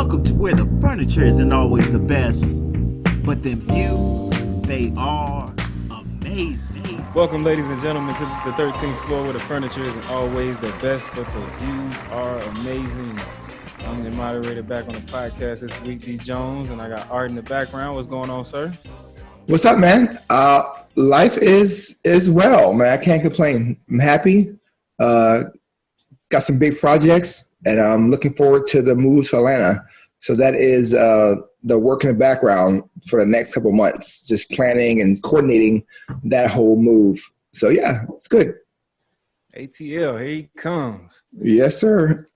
Welcome to where the furniture isn't always the best, but them views, they are amazing. Welcome, ladies and gentlemen, to the 13th floor where the furniture isn't always the best, but the views are amazing. I'm the moderator back on the podcast this week, D. Jones, and I got Art in the background. What's going on, sir? What's up, man? Life is well, man. I can't complain. I'm happy. Got some big projects, and I'm looking forward to the move to Atlanta. So that is the work in the background for the next couple months, just planning and coordinating that whole move. So yeah, it's good. ATL, here he comes. Yes, sir.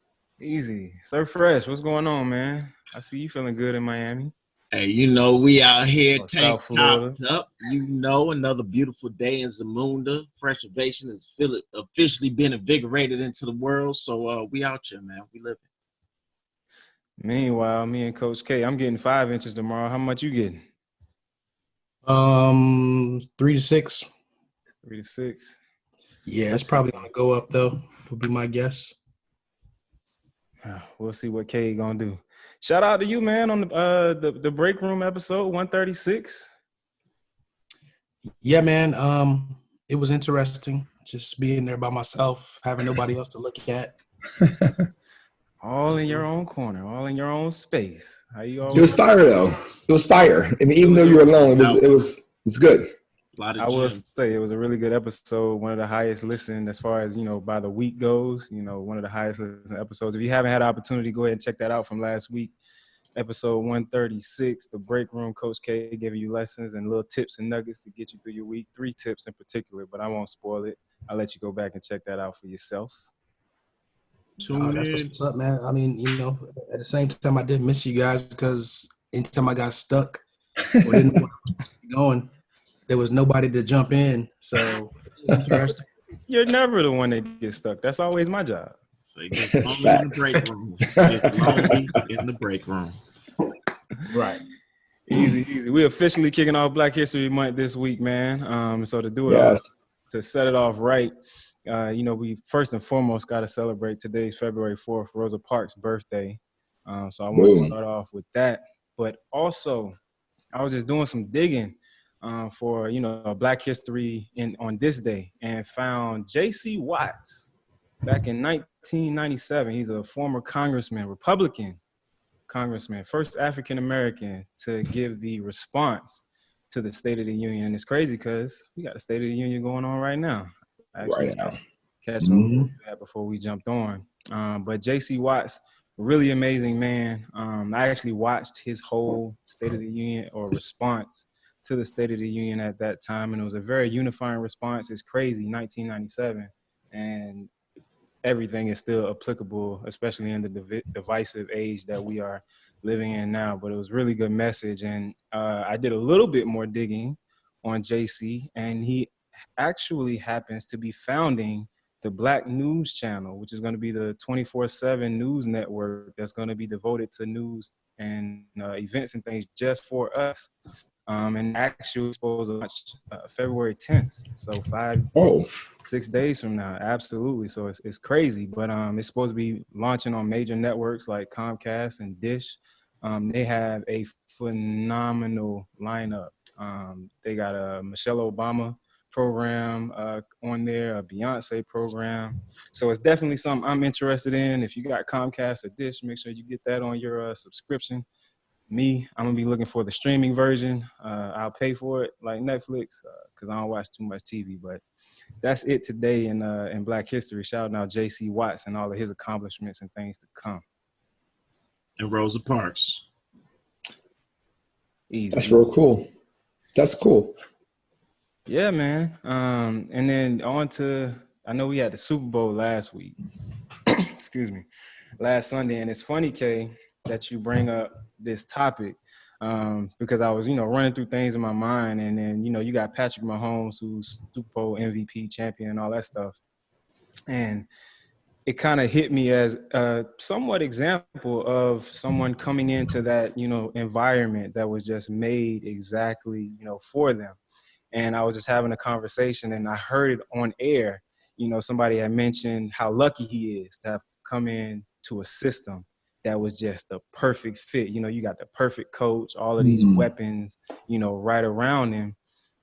Easy. Sir Fresh, what's going on, man? I see you feeling good in Miami. Hey, we out here tank South Florida. topped up. Another beautiful day in Zamunda. Fresh Ovation has officially been invigorated into the world. So we out here, man. We living. Meanwhile, me and Coach K, I'm getting 5 inches tomorrow. How much you getting? 3 to 6. 3 to 6. Yeah, it's probably gonna go up though. Would be my guess. We'll see what K gonna do. Shout out to you, man, on the break room episode 136. Yeah, man. It was interesting just being there by myself, having nobody else to look at. All in your own corner, all in your own space. How you always? It was fire, though. It was fire. I mean, even though you were alone, it's good. I will say it was a really good episode. One of the highest listened as far as, by the week goes. One of the highest listened episodes. If you haven't had the opportunity, go ahead and check that out from last week. Episode 136, the break room. Coach K giving you lessons and little tips and nuggets to get you through your week. 3 tips in particular, but I won't spoil it. I'll let you go back and check that out for yourselves. That's what's up, man. I mean, at the same time, I did miss you guys because anytime I got stuck or didn't know where I was going, there was nobody to jump in. So interesting. You're never the one that gets stuck. That's always my job. So just only in the break room. Only in the break room. Right. Easy. We're officially kicking off Black History Month this week, man. So to do it, to set it off right, we first and foremost got to celebrate today's February 4th, Rosa Parks' birthday. So I want to start off with that. But also, I was just doing some digging for, Black History on this day and found J.C. Watts back in 1997. He's a former congressman, Republican congressman, first African-American to give the response to the State of the Union. And it's crazy because we got a State of the Union going on right now. Catching that before we jumped on. But J.C. Watts, really amazing man. I actually watched his whole State of the Union or response to the State of the Union at that time, and it was a very unifying response. It's crazy, 1997, and everything is still applicable, especially in the divisive age that we are living in now. But it was really good message, and I did a little bit more digging on JC, and he actually happens to be founding the Black News Channel, which is going to be the 24/7 news network that's going to be devoted to news and events and things just for us. And actually supposed to launch February 10th. So 6 days from now. Absolutely. So it's crazy, but it's supposed to be launching on major networks like Comcast and Dish. They have a phenomenal lineup. They got a Michelle Obama program on there, a Beyonce program. So it's definitely something I'm interested in. If you got Comcast or Dish, make sure you get that on your subscription. I'm gonna be looking for the streaming version. I'll pay for it like Netflix because I don't watch too much TV. But that's it today in Black History. Shouting out J.C. Watts and all of his accomplishments and things to come. And Rosa Parks. Easy. That's real cool. That's cool. Yeah, man. And then on to, I know we had the Super Bowl last week. Excuse me. Last Sunday. And it's funny, Kay, that you bring up this topic because I was, running through things in my mind. And then, you got Patrick Mahomes, who's Super Bowl MVP champion and all that stuff. And it kind of hit me as a somewhat example of someone coming into that, environment that was just made exactly, for them. And I was just having a conversation and I heard it on air. Somebody had mentioned how lucky he is to have come in to a system that was just the perfect fit. You know, you got the perfect coach, all of these weapons, you know, right around him.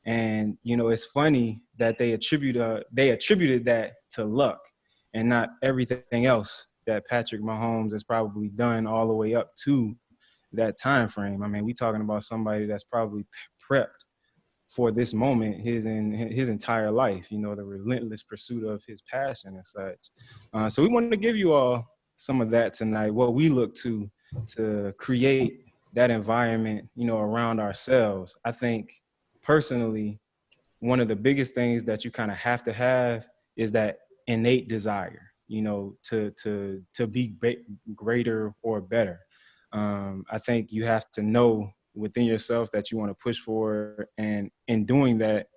And, you know, it's funny that they attributed that to luck and not everything else that Patrick Mahomes has probably done all the way up to that time frame. I mean, we talking about somebody that's probably prepped for this moment his entire life, you know, the relentless pursuit of his passion and such. So we wanted to give you all some of that tonight, what we look to create that environment, you know, around ourselves. I think personally, one of the biggest things that you kind of have is that innate desire, you know, to be greater or better. I think you have to know within yourself that you want to push forward, and in doing that,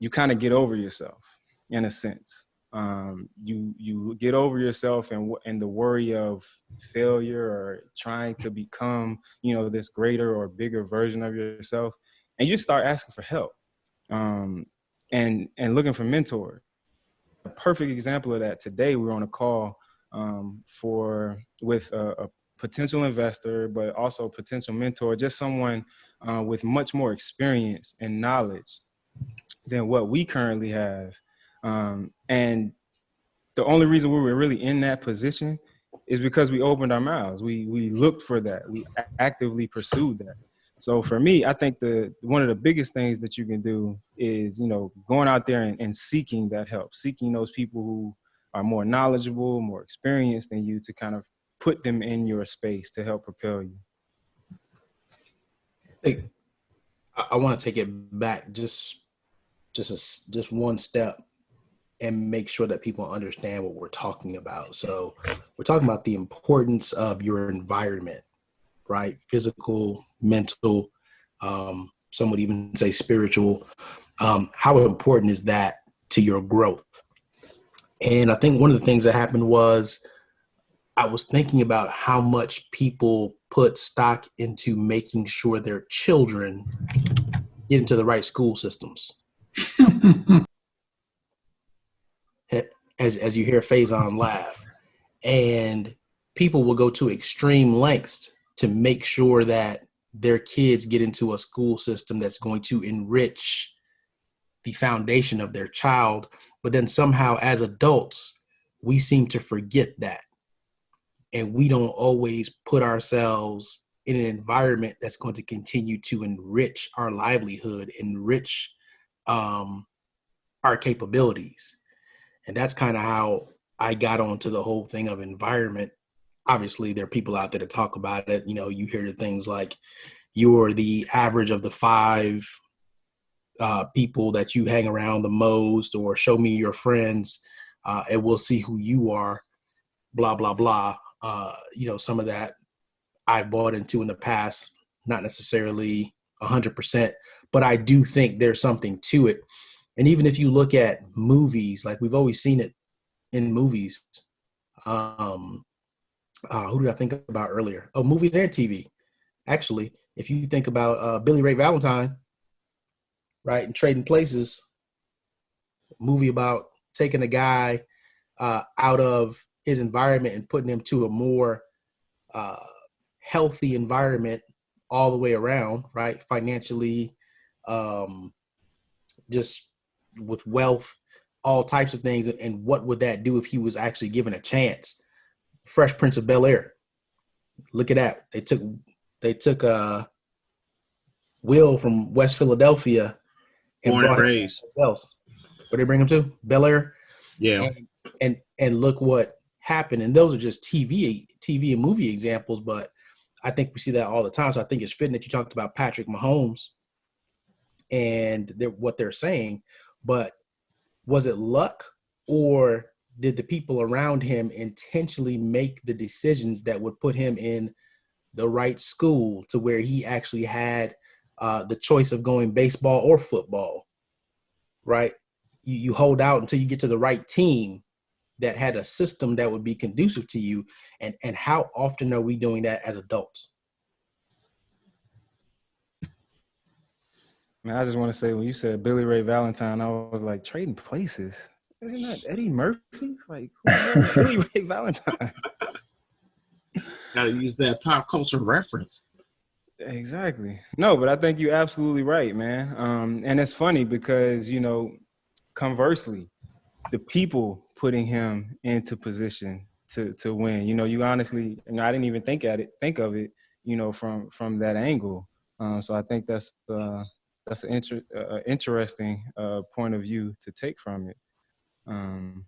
you kind of get over yourself in a sense. You get over yourself and the worry of failure or trying to become, you know, this greater or bigger version of yourself, and you start asking for help, and looking for mentors. A perfect example of that today, we were on a call with a potential investor, but also potential mentor, just someone with much more experience and knowledge than what we currently have. And the only reason we were really in that position is because we opened our mouths. We looked for that. We actively pursued that. So for me, I think one of the biggest things that you can do is, you know, going out there and seeking that help, seeking those people who are more knowledgeable, more experienced than you, to kind of put them in your space to help propel you. I want to take it back just one step and make sure that people understand what we're talking about. So we're talking about the importance of your environment, right? Physical, mental, some would even say spiritual. How important is that to your growth? And I think one of the things that happened was I was thinking about how much people put stock into making sure their children get into the right school systems. As you hear Faison laugh, and people will go to extreme lengths to make sure that their kids get into a school system that's going to enrich the foundation of their child. But then somehow as adults, we seem to forget that. And we don't always put ourselves in an environment that's going to continue to enrich our livelihood, enrich our capabilities. And that's kind of how I got onto the whole thing of environment. Obviously, there are people out there to talk about it. You know, you hear things like you're the average of the 5 people that you hang around the most, or show me your friends and we'll see who you are, blah, blah, blah. You know, some of that I bought into in the past, not necessarily 100%, but I do think there's something to it. And even if you look at movies, like we've always seen it in movies. Who did I think about earlier? Oh, movies and TV. Actually, if you think about Billy Ray Valentine, right, and Trading Places, movie about taking a guy out of his environment and putting him to a more healthy environment all the way around, right? Financially, just with wealth, all types of things. And what would that do if he was actually given a chance? Fresh Prince of Bel-Air. Look at that. They took Will from West Philadelphia and Born and brought him raised. else. Where they bring him to? Bel-Air. Yeah. And look what happened. And those are just TV and movie examples, but I think we see that all the time. So I think it's fitting that you talked about Patrick Mahomes and what they're saying. But was it luck, or did the people around him intentionally make the decisions that would put him in the right school to where he actually had the choice of going baseball or football, right? You hold out until you get to the right team that had a system that would be conducive to you. And how often are we doing that as adults? Man, I just want to say, when you said Billy Ray Valentine, I was like, Trading Places? Isn't that Eddie Murphy? Like, who the hell is Billy Ray Valentine? Gotta use that pop culture reference. Exactly. No, but I think you're absolutely right, man. And it's funny because, conversely, the people putting him into position to win. You honestly, I didn't even think of it, from that angle. So I think that's an interesting point of view to take from it. Um,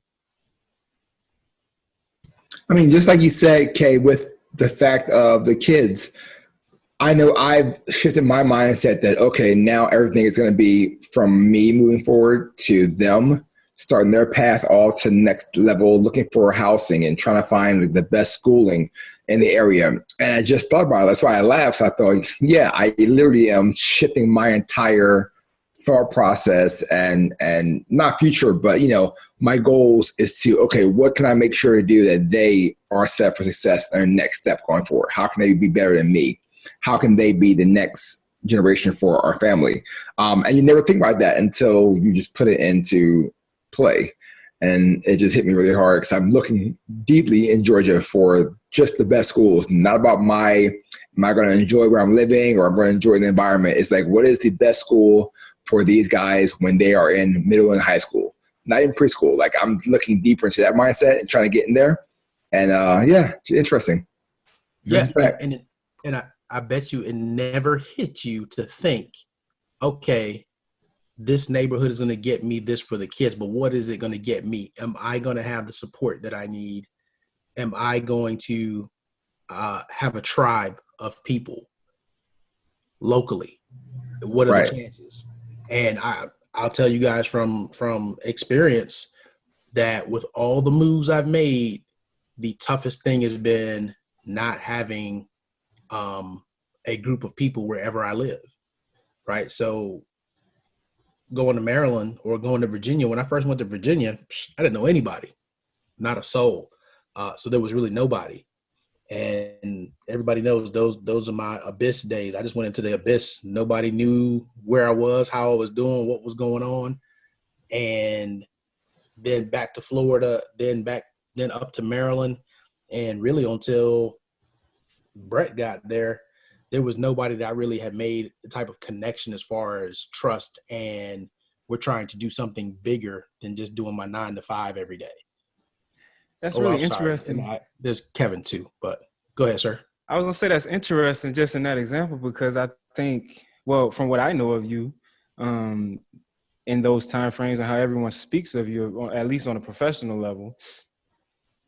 I mean, just like you said, Kay, with the fact of the kids, I know I've shifted my mindset that, okay, now everything is going to be from me moving forward to them starting their path all to next level, looking for housing and trying to find the best schooling in the area. And I just thought about it. That's why I laughed. So I thought, yeah, I literally am shifting my entire thought process and not future, but my goals is to, okay, what can I make sure to do that they are set for success in their next step going forward? How can they be better than me? How can they be the next generation for our family? And you never think about that until you just put it into play. And it just hit me really hard because I'm looking deeply in Georgia for just the best schools, not about am I going to enjoy where I'm living or I'm going to enjoy the environment. It's like, what is the best school for these guys when they are in middle and high school, not in preschool? Like, I'm looking deeper into that mindset and trying to get in there. And yeah, interesting. Yeah, and I bet you it never hit you to think, okay, this neighborhood is going to get me this for the kids, but what is it going to get me? Am I going to have the support that I need? Am I going to have a tribe of people locally? What are the Right. chances? And I'll tell you guys from experience that with all the moves I've made, the toughest thing has been not having a group of people wherever I live, right? So going to Maryland or going to Virginia, when I first went to Virginia, I didn't know anybody, not a soul. So there was really nobody. And everybody knows those are my abyss days. I just went into the abyss. Nobody knew where I was, how I was doing, what was going on. And then back to Florida, then up to Maryland. And really until Brett got there, there was nobody that I really had made the type of connection as far as trust. And we're trying to do something bigger than just doing my 9 to 5 every day. that's Oh, really I'm sorry. interesting. And there's Kevin too, but go ahead, sir. I was gonna say that's interesting just in that example because I think, well, from what I know of you, um, in those time frames and how everyone speaks of you, at least on a professional level,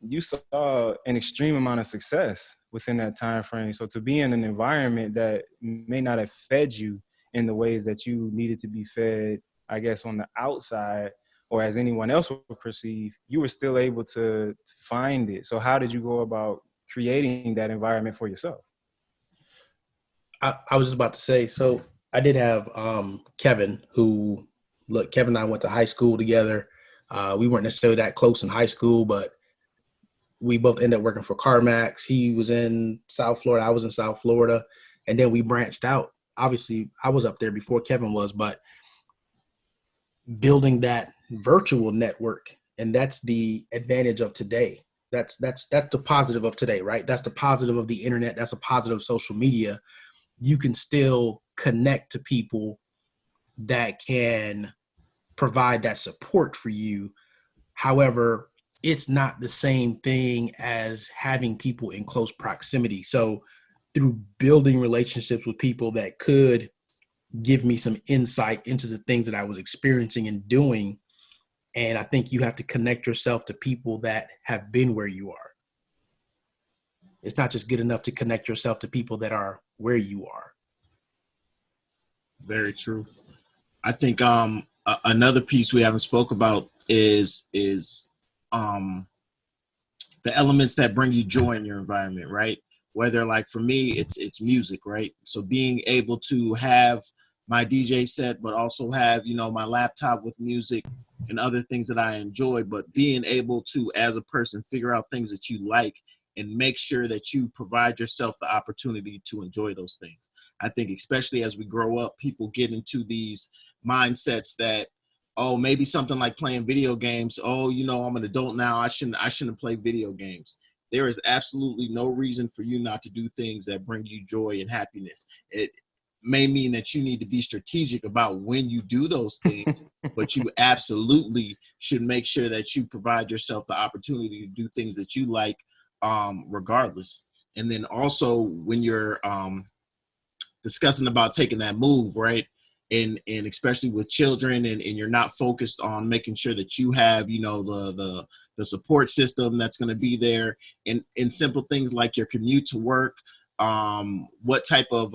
you saw an extreme amount of success within that time frame. So to be in an environment that may not have fed you in the ways that you needed to be fed, I guess, on the outside, or as anyone else would perceive, you were still able to find it. So how did you go about creating that environment for yourself? I was just about to say, so I did have Kevin, who, look, Kevin and I went to high school together. We weren't necessarily that close in high school, but we both ended up working for CarMax. He was in South Florida. I was in South Florida. And then we branched out. Obviously, I was up there before Kevin was, but building that virtual network, and that's the advantage of today. That's the positive of today, right? That's the positive of the internet. That's a positive of social media. You can still connect to people that can provide that support for you. However, it's not the same thing as having people in close proximity. So through building relationships with people that could give me some insight into the things that I was experiencing and doing. And I think you have to connect yourself to people that have been where you are. It's not just good enough to connect yourself to people that are where you are. Very true. I think another piece we haven't spoke about is um the elements that bring you joy in your environment, right? Whether, like, for me, it's music, right? So being able to have my DJ set, but also have, my laptop with music and other things that I enjoy, but being able to, as a person, figure out things that you like and make sure that you provide yourself the opportunity to enjoy those things. I think especially as we grow up, people get into these mindsets that, oh, maybe something like playing video games. Oh, I'm an adult now. I shouldn't play video games. there is absolutely no reason for you not to do things that bring you joy and happiness. It may mean that you need to be strategic about when you do those things, but you absolutely should make sure that you provide yourself the opportunity to do things that you like, regardless. And then also when you're discussing about taking that move, right? And especially with children, and you're not focused on making sure that you have, you know, the support system that's going to be there, and in simple things like your commute to work, what type of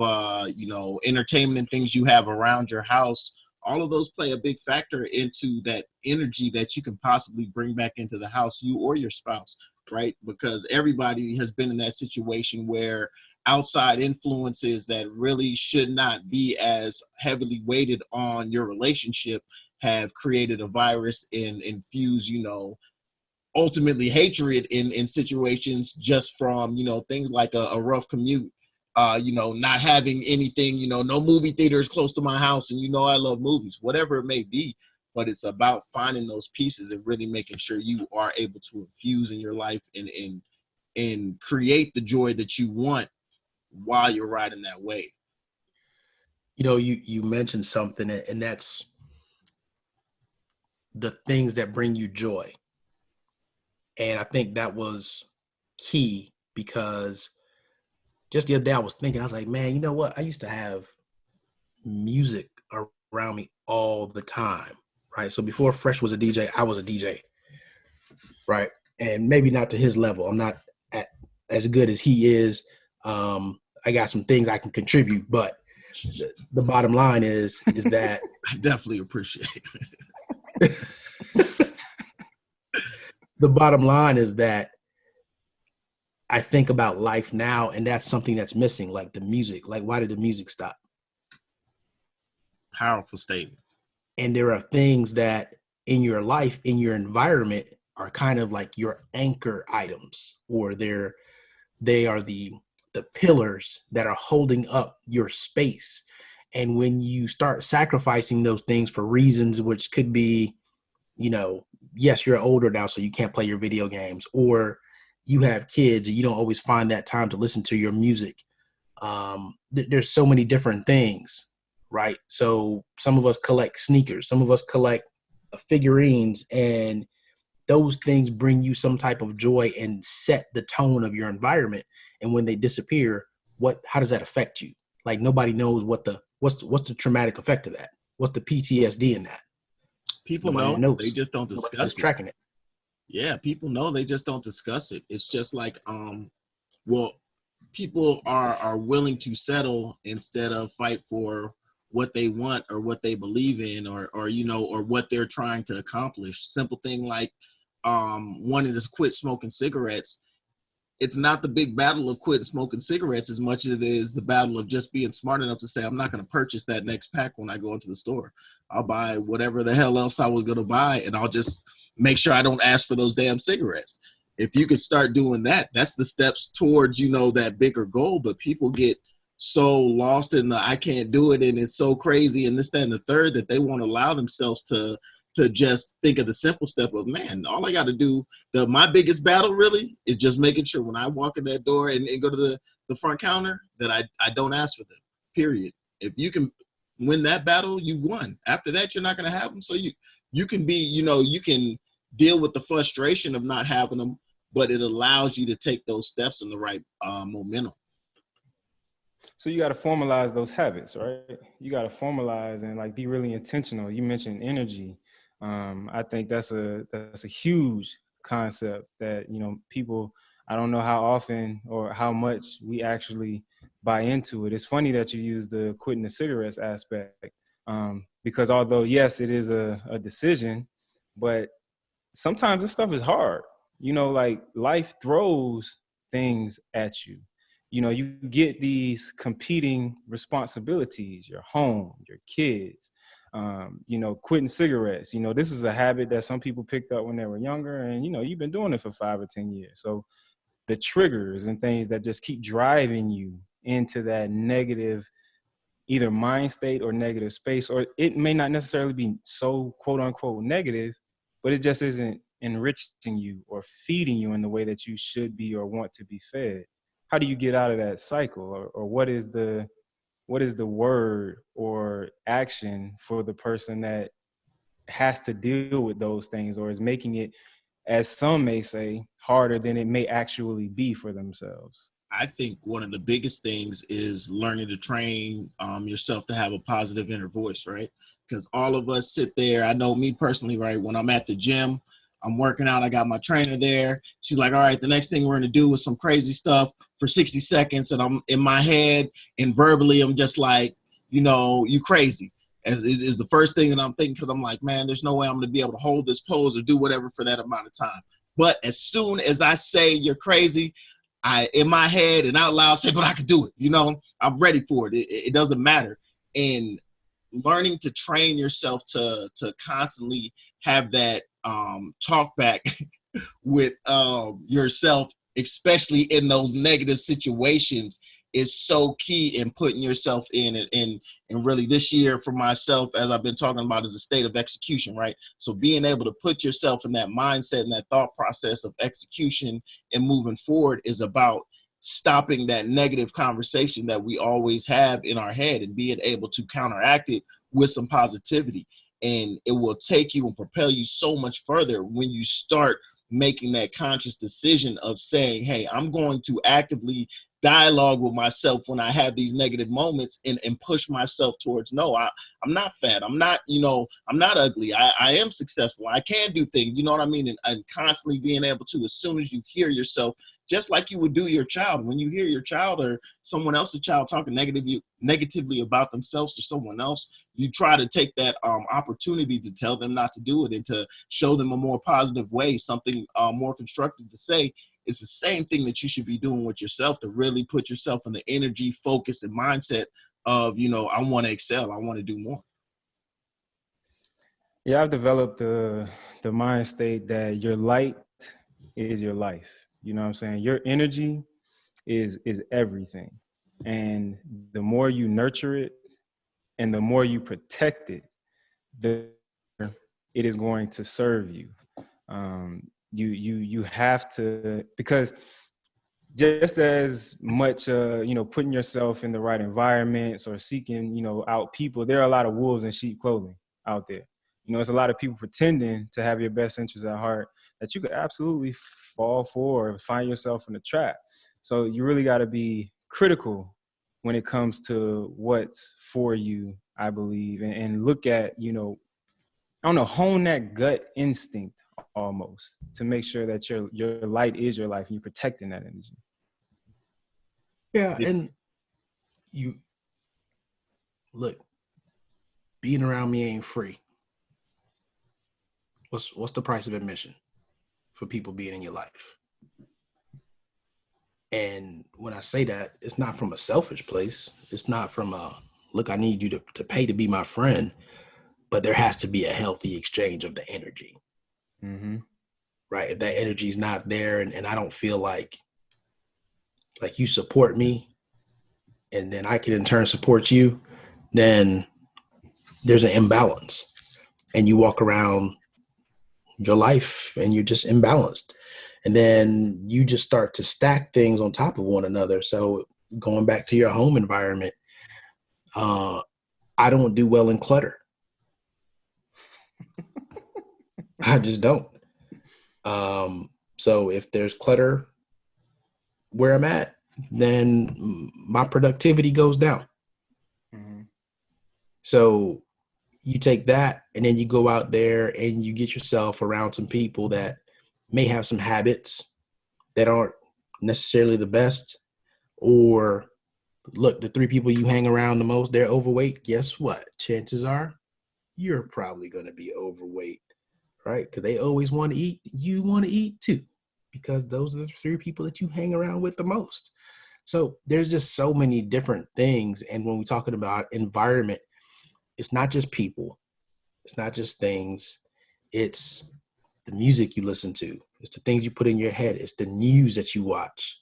you know, entertainment things you have around your house. All of those play a big factor into that energy that you can possibly bring back into the house, you or your spouse, right? Because everybody has been in that situation where outside influences that really should not be as heavily weighted on your relationship have created a virus and infuse, you know, ultimately hatred in situations, just from, you know, things like a rough commute, you know, not having anything, you know, no movie theaters close to my house, and you know I love movies, whatever it may be. But it's about finding those pieces and really making sure you are able to infuse in your life and create the joy that you want while you're riding that wave. You know, you mentioned something, and that's the things that bring you joy. And I think that was key, because just the other day I was thinking, I was like, man, you know what? I used to have music around me all the time, right? So before Fresh was a DJ, I was a DJ, right? And maybe not to his level. I'm not as good as he is. I got some things I can contribute, but the bottom line is that I definitely appreciate it. The bottom line is that I think about life now, and that's something that's missing, like the music. Like, why did the music stop? Powerful statement. And there are things that in your life, in your environment, are kind of like your anchor items, or they are the pillars that are holding up your space. And when you start sacrificing those things for reasons which could be, you know, yes, you're older now, so you can't play your video games, or you have kids and you don't always find that time to listen to your music. There's so many different things, right? So some of us collect sneakers, some of us collect figurines, and those things bring you some type of joy and set the tone of your environment. And when they disappear, how does that affect you? Like, nobody knows what's the traumatic effect of that. What's the PTSD in that? People Nobody know, knows. they just don't Nobody's discuss it. tracking it. Yeah, people know, they just don't discuss it. It's just like, well, people are willing to settle instead of fight for what they want or what they believe in, or you know, or what they're trying to accomplish. Simple thing like wanting to quit smoking cigarettes. It's not the big battle of quitting smoking cigarettes as much as it is the battle of just being smart enough to say, I'm not going to purchase that next pack when I go into the store. I'll buy whatever the hell else I was going to buy, and I'll just make sure I don't ask for those damn cigarettes. If you could start doing that, that's the steps towards, you know, that bigger goal. But people get so lost in the I can't do it, and it's so crazy, and this, that, and the third, that they won't allow themselves to just think of the simple step of, man, all I got to do, my biggest battle really is just making sure when I walk in that door and go to the front counter that I don't ask for them, period. If you can win that battle, you won. After that, you're not going to have them. So you can be, you know, you can deal with the frustration of not having them, but it allows you to take those steps in the right momentum. So you got to formalize those habits, right? You got to formalize and like be really intentional. You mentioned energy. I think that's a huge concept that, you know, people, I don't know how often or how much we actually buy into it. It's funny that you use the quitting the cigarettes aspect, because although, yes, it is a decision, but sometimes this stuff is hard. You know, like life throws things at you. You know, you get these competing responsibilities, your home, your kids, you know, quitting cigarettes. You know, this is a habit that some people picked up when they were younger, and, you know, you've been doing it for 5 or 10 years. So the triggers and things that just keep driving you into that negative, either mind state or negative space, or it may not necessarily be so quote unquote negative, but it just isn't enriching you or feeding you in the way that you should be or want to be fed? How do you get out of that cycle? Or what is the word or action for the person that has to deal with those things, or is making it, as some may say, harder than it may actually be for themselves? I think one of the biggest things is learning to train yourself to have a positive inner voice, right? Because all of us sit there. I know me personally, right? When I'm at the gym, I'm working out, I got my trainer there. She's like, all right, the next thing we're going to do is some crazy stuff for 60 seconds. And I'm in my head and verbally, I'm just like, you crazy. Is the first thing that I'm thinking, because I'm like, man, there's no way I'm going to be able to hold this pose or do whatever for that amount of time. But as soon as I say you're crazy, I, in my head and out loud, say, but I could do it. I'm ready for it. It doesn't matter. And learning to train yourself to constantly have that talk back with yourself, especially in those negative situations, is so key in putting yourself in it. And really this year for myself, as I've been talking about, is a state of execution, right? So being able to put yourself in that mindset and that thought process of execution and moving forward is about stopping that negative conversation that we always have in our head and being able to counteract it with some positivity. And it will take you and propel you so much further when you start making that conscious decision of saying, hey, I'm going to actively dialogue with myself when I have these negative moments and push myself towards, no, I'm not fat. I'm not, I'm not ugly. I am successful. I can do things, you know what I mean? And constantly being able to, as soon as you hear yourself, just like you would do your child, when you hear your child or someone else's child talking negatively about themselves or someone else, you try to take that opportunity to tell them not to do it and to show them a more positive way, something more constructive to say. It's the same thing that you should be doing with yourself, to really put yourself in the energy, focus, and mindset of, I want to excel. I want to do more. Yeah, I've developed the mind state that your light is your life. You know what I'm saying? Your energy is everything. And the more you nurture it and the more you protect it, the it is going to serve you. You have to, because just as much, putting yourself in the right environments or seeking, out people, there are a lot of wolves in sheep clothing out there. It's a lot of people pretending to have your best interests at heart that you could absolutely fall for or find yourself in a trap. So you really got to be critical when it comes to what's for you, I believe, and look at, hone that gut instinct almost to make sure that your light is your life and you're protecting that energy. Yeah, and you look, being around me ain't free. What's the price of admission for people being in your life? And when I say that, it's not from a selfish place. It's not from a, look, I need you to pay to be my friend, but there has to be a healthy exchange of the energy. Mm-hmm. Right? If that energy is not there and I don't feel like you support me and then I can in turn support you, then there's an imbalance and you walk around your life and you're just imbalanced. And then you just start to stack things on top of one another. So going back to your home environment, I don't do well in clutter. I just don't. So if there's clutter where I'm at, then my productivity goes down. Mm-hmm. So you take that and then you go out there and you get yourself around some people that may have some habits that aren't necessarily the best, or look, the 3 people you hang around the most, they're overweight. Guess what? Chances are you're probably going to be overweight, right? Because they always want to eat. You want to eat too, because those are the 3 people that you hang around with the most. So there's just so many different things. And when we're talking about environment, it's not just people. It's not just things. It's the music you listen to. It's the things you put in your head. It's the news that you watch.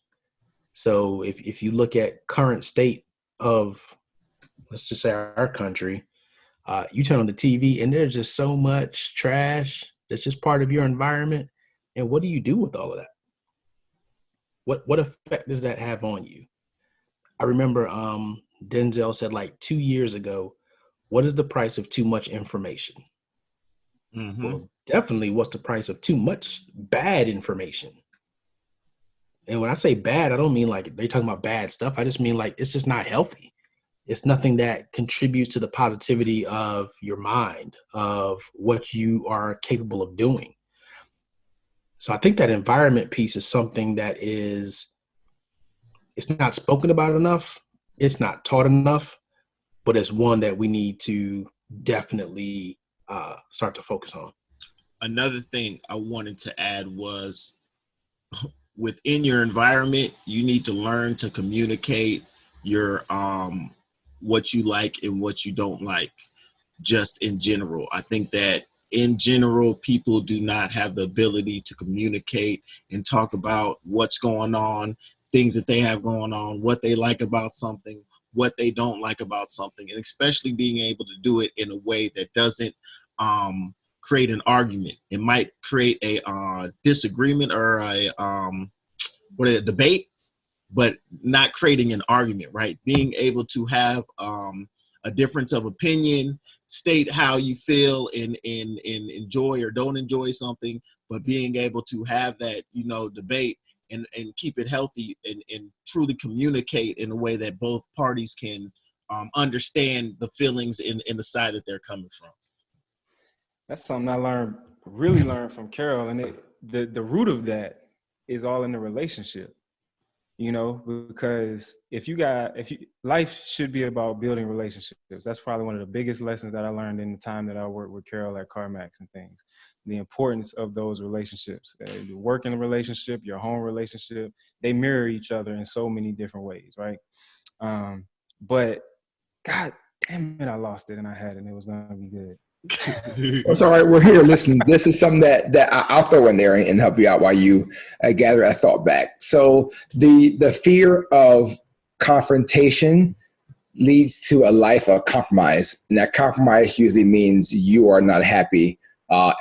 So if you look at current state of, let's just say our country, you turn on the TV and there's just so much trash That's just part of your environment. And what do you do with all of that? What effect does that have on you? I remember Denzel said like 2 years ago, what is the price of too much information? Mm-hmm. Well, definitely what's the price of too much bad information? And when I say bad, I don't mean like they're talking about bad stuff. I just mean like it's just not healthy. It's nothing that contributes to the positivity of your mind, of what you are capable of doing. So I think that environment piece is something that it's not spoken about enough. It's not taught enough, but it's one that we need to definitely start to focus on. Another thing I wanted to add was within your environment, you need to learn to communicate your what you like and what you don't like, just in general. I think that in general, people do not have the ability to communicate and talk about what's going on, things that they have going on, what they like about something, what they don't like about something, and especially being able to do it in a way that doesn't create an argument. It might create a disagreement or a debate, but not creating an argument, right? Being able to have a difference of opinion, state how you feel and enjoy or don't enjoy something, but being able to have that, debate and keep it healthy and truly communicate in a way that both parties can understand the feelings in the side that they're coming from. That's something I really learned from Carol. And the root of that is all in the relationship. Because life should be about building relationships. That's probably one of the biggest lessons that I learned in the time that I worked with Carol at CarMax and things. The importance of those relationships. Your working relationship, your home relationship, they mirror each other in so many different ways, right? But God damn it, I lost it and I had it and it was gonna be good. It's all right. We're here. Listen, this is something that I'll throw in there and help you out while you gather that thought back. So the fear of confrontation leads to a life of compromise. And that compromise usually means you are not happy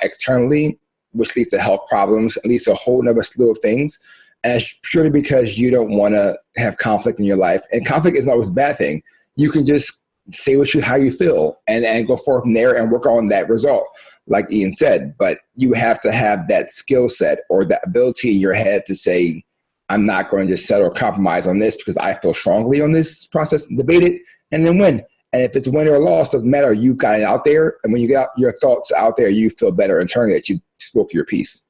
externally, which leads to health problems, at least a whole nother slew of things. And it's purely because you don't want to have conflict in your life. And conflict isn't always a bad thing. You can just say how you feel and go forth from there and work on that result, like Ian said. But you have to have that skill set or that ability in your head to say, I'm not going to just settle or compromise on this because I feel strongly on this process, debate it, and then win. And if it's a win or a loss, doesn't matter. You've got it out there. And when you get your thoughts out there, you feel better internally that you spoke your piece.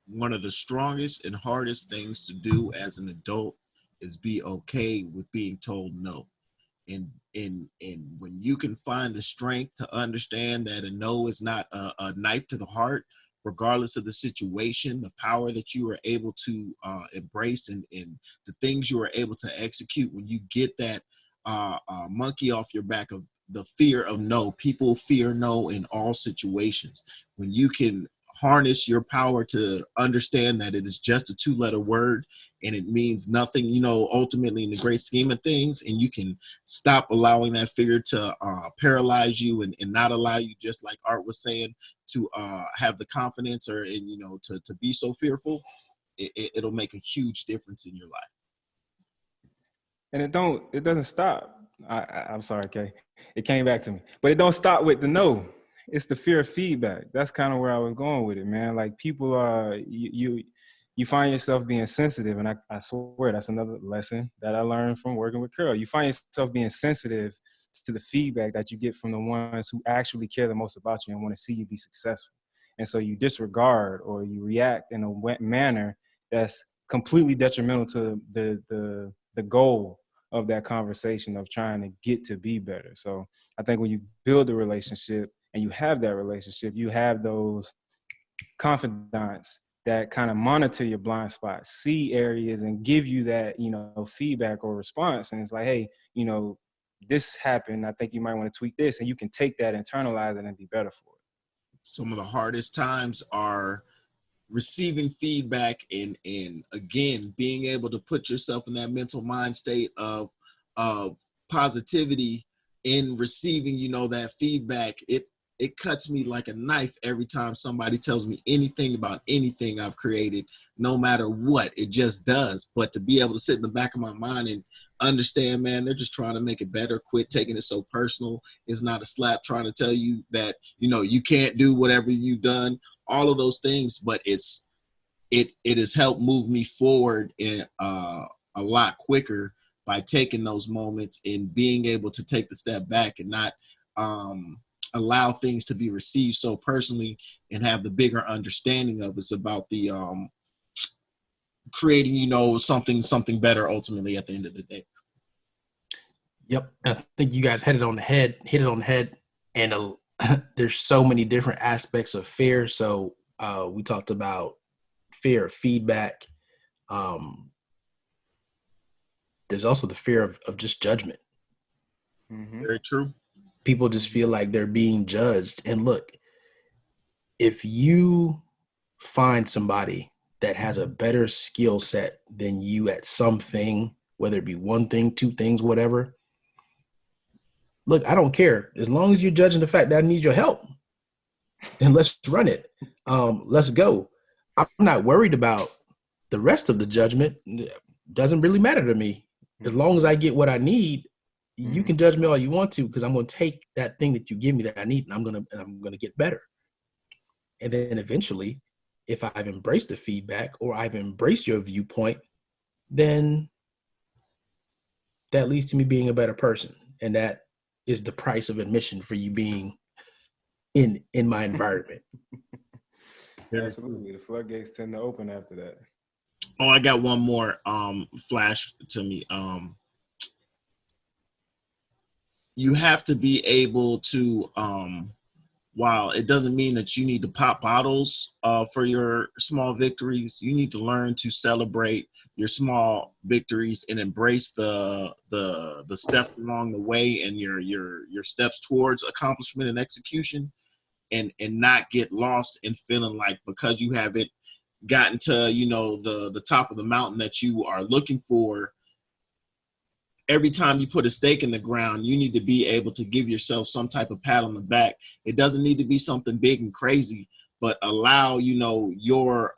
One of the strongest and hardest things to do as an adult is be okay with being told no. And when you can find the strength to understand that a no is not a knife to the heart, regardless of the situation, the power that you are able to embrace and the things you are able to execute, when you get that monkey off your back of the fear of no. People fear no in all situations. When you can harness your power to understand that it is just a two-letter word and it means nothing, ultimately in the great scheme of things, and you can stop allowing that fear to paralyze you and not allow you, just like Art was saying, to have the confidence or to be so fearful, it'll make a huge difference in your life. And it doesn't stop. I'm sorry, Kay. It came back to me. But it don't stop with the no. It's the fear of feedback. That's kind of where I was going with it, man. Like people are, you find yourself being sensitive. And I swear that's another lesson that I learned from working with Carol. You find yourself being sensitive to the feedback that you get from the ones who actually care the most about you and want to see you be successful. And so you disregard or you react in a manner that's completely detrimental to the goal of that conversation of trying to get to be better. So I think when you build a relationship and you have that relationship, you have those confidants that kind of monitor your blind spots, see areas and give you that, feedback or response. And it's like, hey, this happened. I think you might want to tweak this, and you can take that, internalize it, and be better for it. Some of the hardest times are receiving feedback and again being able to put yourself in that mental mind state of positivity in receiving that feedback. it cuts me like a knife every time somebody tells me anything about anything I've created, no matter what. It just does. But to be able to sit in the back of my mind and understand, man, they're just trying to make it better. Quit taking it so personal. It's not a slap trying to tell you that, you know, you can't do whatever you've done, all of those things. But it has helped move me forward in a lot quicker by taking those moments and being able to take the step back and not allow things to be received so personally, and have the bigger understanding of it's about the creating, you know, something better ultimately at the end of the day. Yep. I think you guys hit it on the head. And there's so many different aspects of fear. So we talked about fear of feedback. There's also the fear of just judgment. Mm-hmm. Very true. People just feel like they're being judged. And look, if you find somebody that has a better skill set than you at something, whether it be one thing, two things, whatever, look, I don't care. As long as you're judging the fact that I need your help, then let's run it. Let's go. I'm not worried about the rest of the judgment. It doesn't really matter to me. As long as I get what I need, you can judge me all you want to, because I'm going to take that thing that you give me that I need, and I'm going to get better. And then eventually, if I've embraced the feedback or I've embraced your viewpoint, then that leads to me being a better person. And that is the price of admission for you being in my environment. Absolutely. The floodgates tend to open after that. Oh, I got one more flash to me. You have to be able to while it doesn't mean that you need to pop bottles for your small victories, you need to learn to celebrate your small victories and embrace the steps along the way and your steps towards accomplishment and execution, and not get lost in feeling like because you haven't gotten to, you know, the top of the mountain that you are looking for. Every time you put a stake in the ground, you need to be able to give yourself some type of pat on the back. It doesn't need to be something big and crazy, but allow, you know, your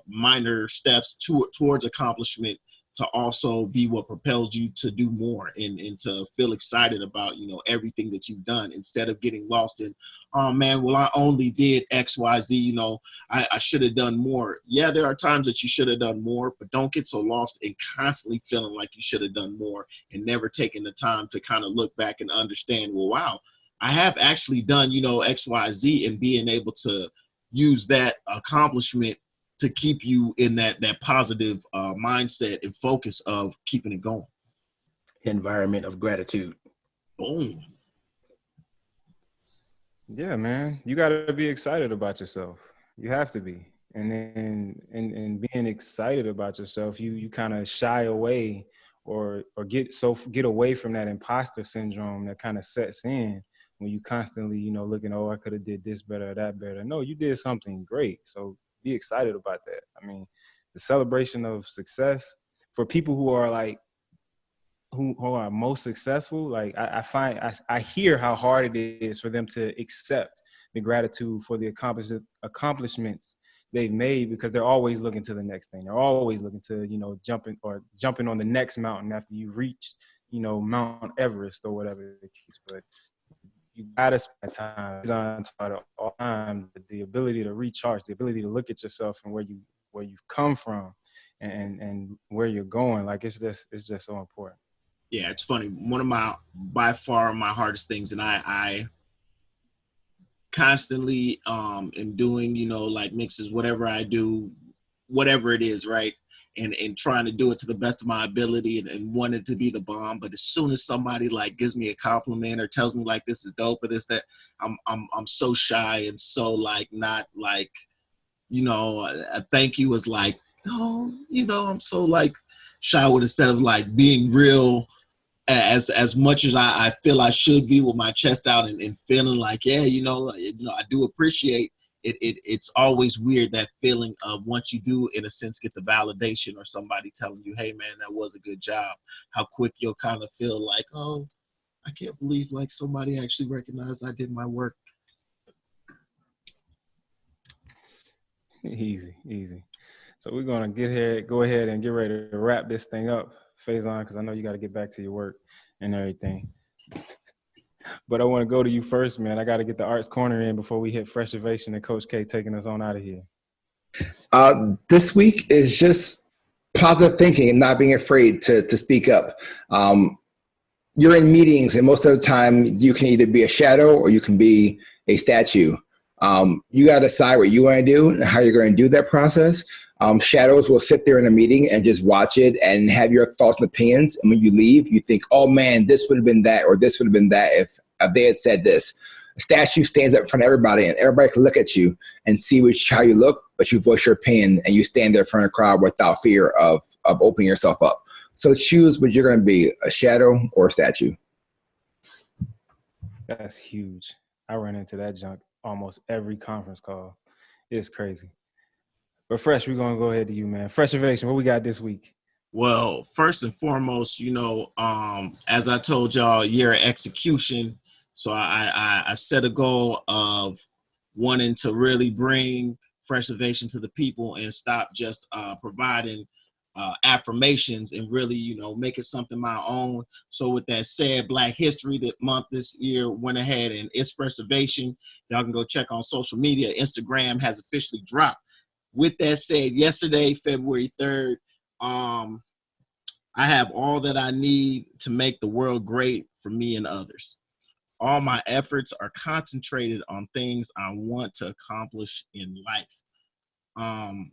minor steps towards accomplishment to also be what propels you to do more, and to feel excited about, you know, everything that you've done, instead of getting lost in, oh man, well, I only did XYZ, you know, I should have done more. Yeah, there are times that you should have done more, but don't get so lost in constantly feeling like you should have done more and never taking the time to kind of look back and understand, well, wow, I have actually done, you know, XYZ, and being able to use that accomplishment to keep you in that positive mindset and focus of keeping it going. Environment of gratitude. Boom. Yeah, man. You got to be excited about yourself. You have to be. And then and being excited about yourself, you kind of shy away or get away from that imposter syndrome that kind of sets in when you constantly, you know, looking, oh, I could have did this better or that better. No, you did something great. So be excited about that. I mean, the celebration of success for people who are like, who are most successful, like I hear how hard it is for them to accept the gratitude for the accomplishments they've made, because they're always looking to the next thing. They're always looking to, you know, jumping on the next mountain after you've reached, you know, Mount Everest or whatever the case. But you gotta spend time all the time, the ability to recharge, the ability to look at yourself and where you've come from and where you're going. Like it's just so important. Yeah, it's funny. One of my, by far, my hardest things, and I constantly am doing, you know, like mixes, whatever I do, whatever it is, right? And trying to do it to the best of my ability, and want it to be the bomb. But as soon as somebody like gives me a compliment or tells me like this is dope or this, that, I'm so shy and so like not like, you know, a thank you is like, oh, you know, I'm so like shy with, instead of like being real as much as I feel I should be, with my chest out and feeling like, yeah, you know, I do appreciate it. It's always weird, that feeling of once you do, in a sense, get the validation or somebody telling you, hey man, that was a good job, how quick you'll kind of feel like, oh, I can't believe like somebody actually recognized I did my work. Easy. So we're gonna go ahead and get ready to wrap this thing up, Faison, because I know you got to get back to your work and everything. But I want to go to you first, man. I got to get the Arts Corner in before we hit Fresh Ovation and Coach K taking us on out of here. This week is just positive thinking and not being afraid to speak up. You're in meetings, and most of the time you can either be a shadow or you can be a statue. You got to decide what you want to do and how you're going to do that process. Shadows will sit there in a meeting and just watch it and have your thoughts and opinions. And when you leave, you think, oh man, this would have been that, or this would have been that if they had said this. A statue stands up in front of everybody, and everybody can look at you and see how you look, but you voice your opinion and you stand there in front of the crowd without fear of opening yourself up. So choose what you're going to be, a shadow or a statue. That's huge. I run into that junk almost every conference call. It's crazy. But Fresh, we're going to go ahead to you, man. Fresh Ovation, what we got this week? Well, first and foremost, as I told y'all, year of execution. So I set a goal of wanting to really bring Fresh Ovation to the people and stop just providing affirmations and really, make it something my own. So with that said, Black History Month this year went ahead and it's Fresh Ovation. Y'all can go check on social media. Instagram has officially dropped. With that said, yesterday, February 3rd, I have all that I need to make the world great for me and others. All my efforts are concentrated on things I want to accomplish in life.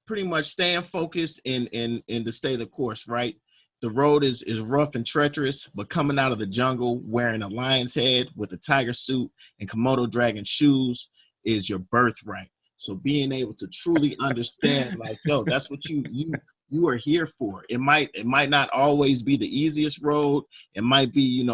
Pretty much staying focused and to stay the course, right? The road is rough and treacherous, but coming out of the jungle wearing a lion's head with a tiger suit and Komodo dragon shoes is your birthright. So being able to truly understand, like, yo, that's what you are here for. It might not always be the easiest road. It might be,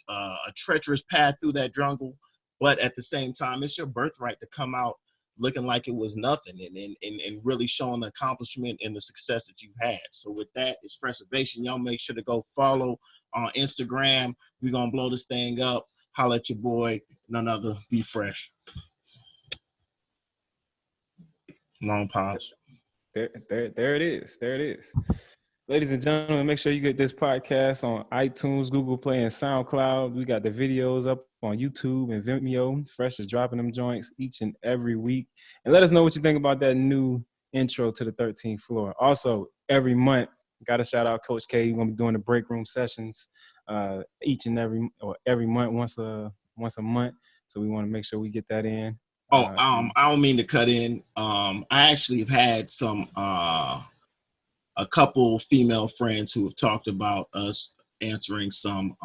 a treacherous path through that jungle, but at the same time, it's your birthright to come out looking like it was nothing and really showing the accomplishment and the success that you had. So with that, it's Fresh Ovation. Y'all make sure to go follow on Instagram. We're going to blow this thing up. Holla at your boy, none other, Be Fresh. Long pause. There it is. There it is. Ladies and gentlemen, make sure you get this podcast on iTunes, Google Play, and SoundCloud. We got the videos up on YouTube and Vimeo. Fresh is dropping them joints each and every week. And let us know what you think about that new intro to the 13th floor. Also, every month, got to shout out Coach K. We're going to be doing the break room sessions every month, once a month. So we want to make sure we get that in. I don't mean to cut in. I actually have had a couple female friends who have talked about us answering some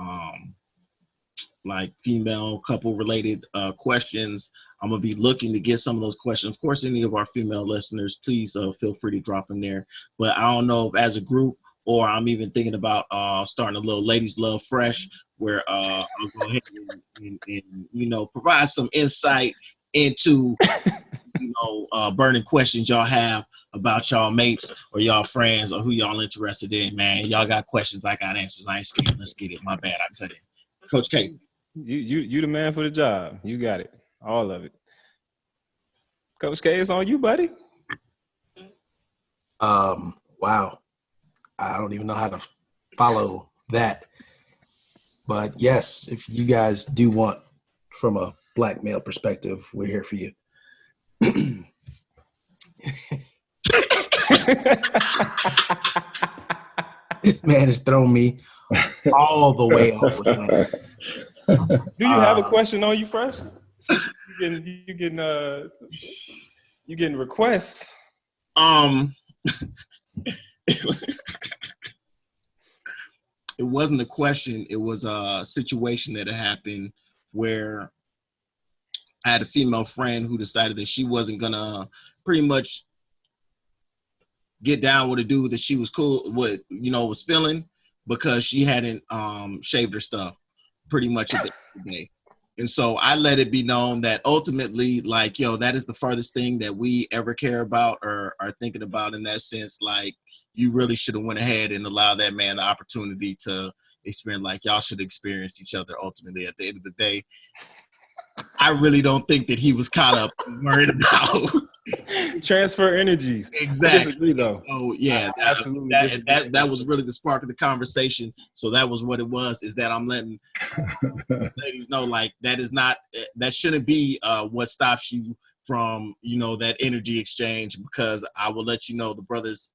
like female couple related questions. I'm gonna be looking to get some of those questions. Of course, any of our female listeners, please feel free to drop them there. But I don't know if as a group or I'm even thinking about starting a little Ladies Love Fresh where I'll go ahead and provide some insight into burning questions y'all have about y'all mates or y'all friends or who y'all interested in. Man, y'all got questions, I got answers. I ain't scared. Let's get it. My bad, I cut in. Coach K. You the man for the job. You got it. All of it. Coach K, it's on you, buddy. Wow. I don't even know how to follow that. But yes, if you guys do want from a Black male perspective, we're here for you. This man has thrown me all the way off with that. Do you have a question on you, Fresh? Since you getting requests. It wasn't a question. It was a situation that had happened where I had a female friend who decided that she wasn't gonna pretty much get down with a dude that she was cool with, was feeling because she hadn't shaved her stuff pretty much at the end of the day. And so I let it be known that ultimately, like, that is the farthest thing that we ever care about or are thinking about in that sense. Like, you really should have went ahead and allowed that man the opportunity to experience, like, y'all should experience each other ultimately at the end of the day. I really don't think that he was caught up and worried about Transfer energies. exactly. I disagree, though. So yeah, I absolutely disagree. that was really the spark of the conversation. So that was what it was. Is that I'm letting ladies know, like, that shouldn't be what stops you from, that energy exchange, because I will let you know the brothers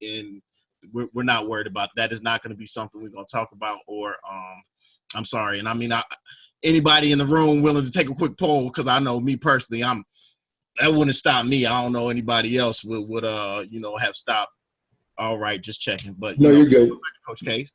we're not worried about that. Is not going to be something we're going to talk about, or I'm sorry. And I mean, anybody in the room willing to take a quick poll, because I know me personally, that wouldn't stop me. I don't know anybody else would have stopped. All right, just checking. But No, you're good. Coach Case.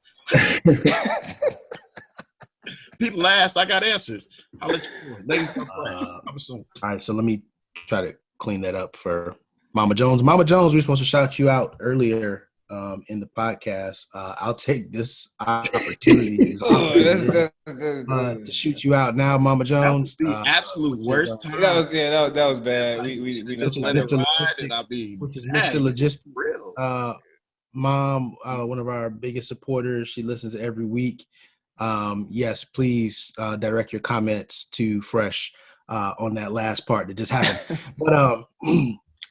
People asked, I got answers. I'll let you know. Ladies go first. All right, so let me try to clean that up for Mama Jones. Mama Jones, we're supposed to shout you out earlier in the podcast. I'll take this opportunity to shoot you out now, Mama Jones. That was the absolute worst time. That was bad. We just let it ride, and I'll be Mr. Logistic. Real. Mom, one of our biggest supporters. She listens every week. Yes, please direct your comments to Fresh on that last part that just happened. But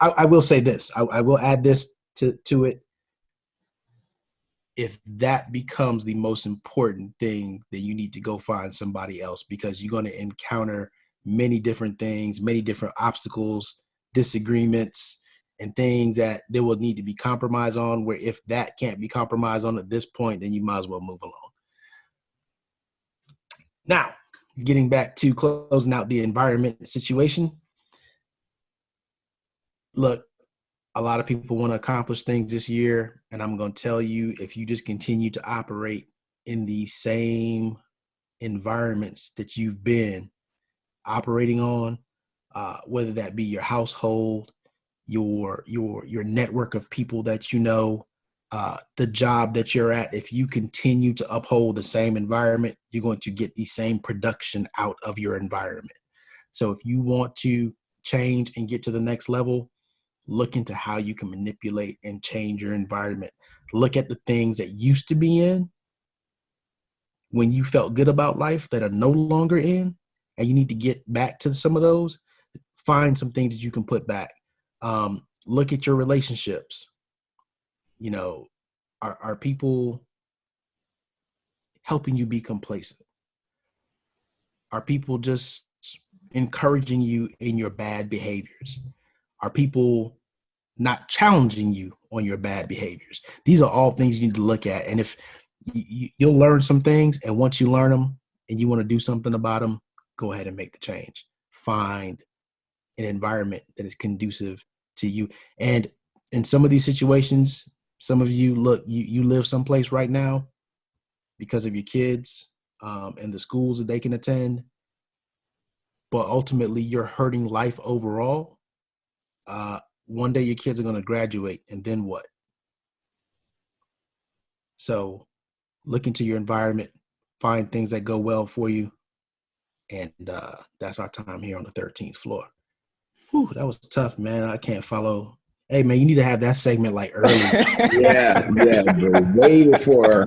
I will say this. I will add this to it. If that becomes the most important thing, then you need to go find somebody else, because you're going to encounter many different things, many different obstacles, disagreements, and things that there will need to be compromise on, where if that can't be compromised on at this point, then you might as well move along. Now, getting back to closing out the environment situation. Look, a lot of people want to accomplish things this year, and I'm going to tell you, if you just continue to operate in the same environments that you've been operating on, whether that be your household, your network of people that you know, the job that you're at, if you continue to uphold the same environment, you're going to get the same production out of your environment. So if you want to change and get to the next level, look into how you can manipulate and change your environment. Look at the things that used to be in when you felt good about life that are no longer in, and you need to get back to some of those. Find some things that you can put back. Look at your relationships. Are people helping you be complacent? Are people just encouraging you in your bad behaviors? Are people not challenging you on your bad behaviors? These are all things you need to look at. And if you'll learn some things, and once you learn them and you want to do something about them, go ahead and make the change. Find an environment that is conducive to you. And in some of these situations, some of you, look, you live someplace right now because of your kids and the schools that they can attend, but ultimately you're hurting life overall. One day your kids are going to graduate, and then what? So look into your environment, find things that go well for you. And that's our time here on the 13th floor. Whew, that was tough, man. I can't follow. Hey, man, you need to have that segment like early. yeah, bro.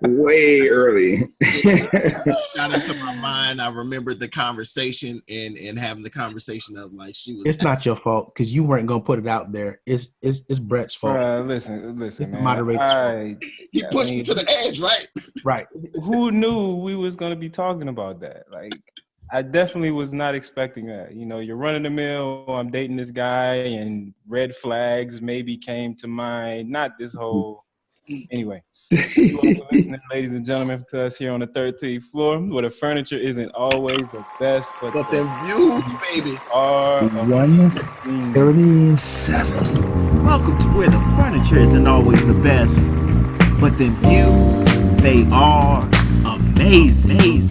Way early. Shot into my mind. I remembered the conversation and having the conversation of, like, she was. It's not your fault, because you weren't gonna put it out there. It's Brett's fault. Listen, it's the man. moderator's fault. He pushed me to the edge, right? Right. Who knew we was gonna be talking about that? Like, I definitely was not expecting that. You're running the mill. I'm dating this guy, and red flags maybe came to mind. Not this whole. Anyway, thank you all for listening, ladies and gentlemen, to us here on the 13th floor, where the furniture isn't always the best, but the views, baby, are 137. Welcome to where the furniture isn't always the best, but them views, they are amazing.